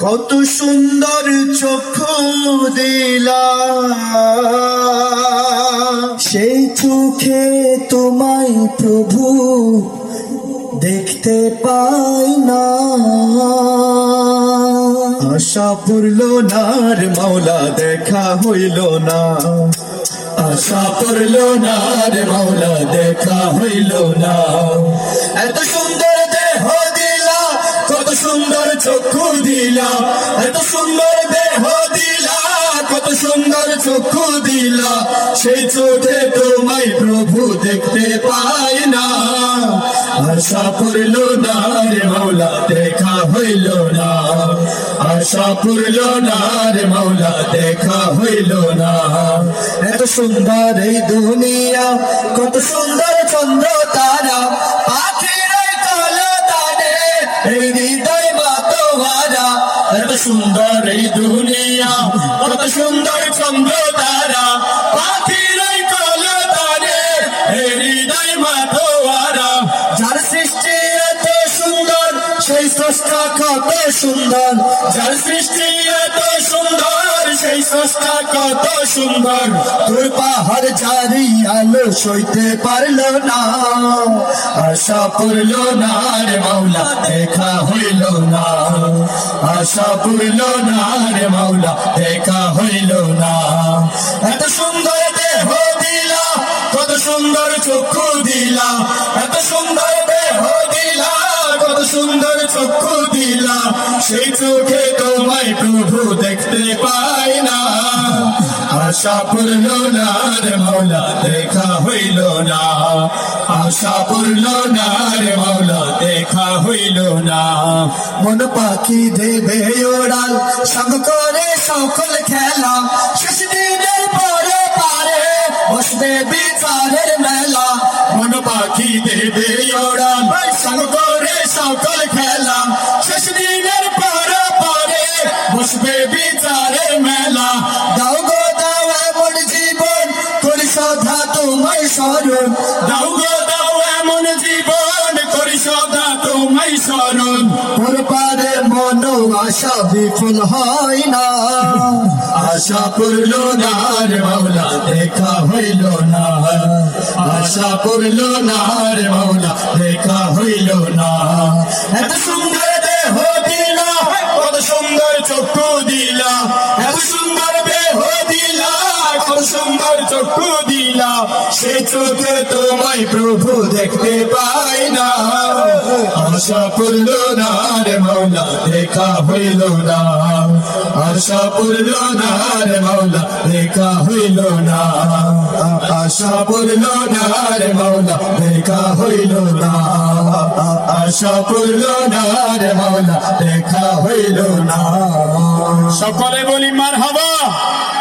কত সুন্দর চক্ষু দিলা, সেই চোখে তোমায় প্রভু দেখতে পাই না। আশা পূরল না রে মাওলা, দেখা হইল না। আশা পূরল না রে মাওলা, দেখা হইল না। এত সুন্দর দেহ দিলা, কত সুন্দর চক্ষু দিলা, এত সুন্দর দেহ দিলা, কত সুন্দর চক্ষু দিলা, সেই চোখে তোমায় প্রভু দেখতে পাই না। আশা পূরল না রে মাওলা, দেখা হইল না। আশা পূরল না রে মাওলা, দেখা হইল না। এত সুন্দর এই দুনিয়া, কত সুন্দর চন্দ্র তারা, পাখির কালো তারে এই হৃদয় মাতোয়ারা। এত সুন্দর এই দুনিয়া, কত সুন্দর চন্দ্র তারা, পাখির কালো তারে এই হৃদয় মাতোয়ারা। যার সৃষ্টি এত সুন্দর, সেই স্রষ্টা কত সুন্দর। যার সৃষ্টি এত সুন্দর, সেই স্রষ্টা কত সুন্দর। তোর পাহাড় জারি আলো সইতে পারল না। আশা পূরল না রে মাওলা, দেখা হইল না। আশা পূরল না রে মাওলা, দেখা হইল না। এত সুন্দর দেহ দিলা, কত সুন্দর চক্ষু দিলা, এত সুন্দর দেহ দিলা, কত সুন্দর চক্ষু দিলা, সেই চোখে তোমায় প্রভু দেখতে পাই না। আশা পূরল না রে মাওলা, দেখা হইল না। আশা পূরল না রে মাওলা, দেখা হইল না। মন পাখি দেবে ওড়াল, সঙ্গ করে সকল খেলা, শেষ দিনের পরে পারে বসবে বিচারের মেলা। মন পাখি দেবে ওড়াল, সঙ্গ করে সকল খেলা, শেষ দিনের পরে পারে বসবে বিচারের মেলা। দাও গো দাও এমন জীবন, করি সদা তোমায় স্মরণ। দাও গো দাও এমন জীবন, করি সদা তোমায় স্মরণ। পরপারে মন আশা বিফল হয় না। আশা পূরল না রে মাওলা, দেখা হইল না। আশা পূরল না রে মাওলা, দেখা হইল না। এত সুন্দর দেহ দিলা, কত সুন্দর চক্ষু দিলা, এত সুন্দর দেহ দিলা, কত সুন্দর চক্ষু দিলা, সেই চোখে তোমায় প্রভু দেখতে পাই না। আশা পূরল না রে মাওলা, দেখা হইল না। আশা পূরল না রে মাওলা, দেখা হইল না। আশা পূরল না রে মাওলা, দেখা হইল না। আশা পূরল না রে মাওলা, দেখা হইল না। সকলে বলি মারহাবা।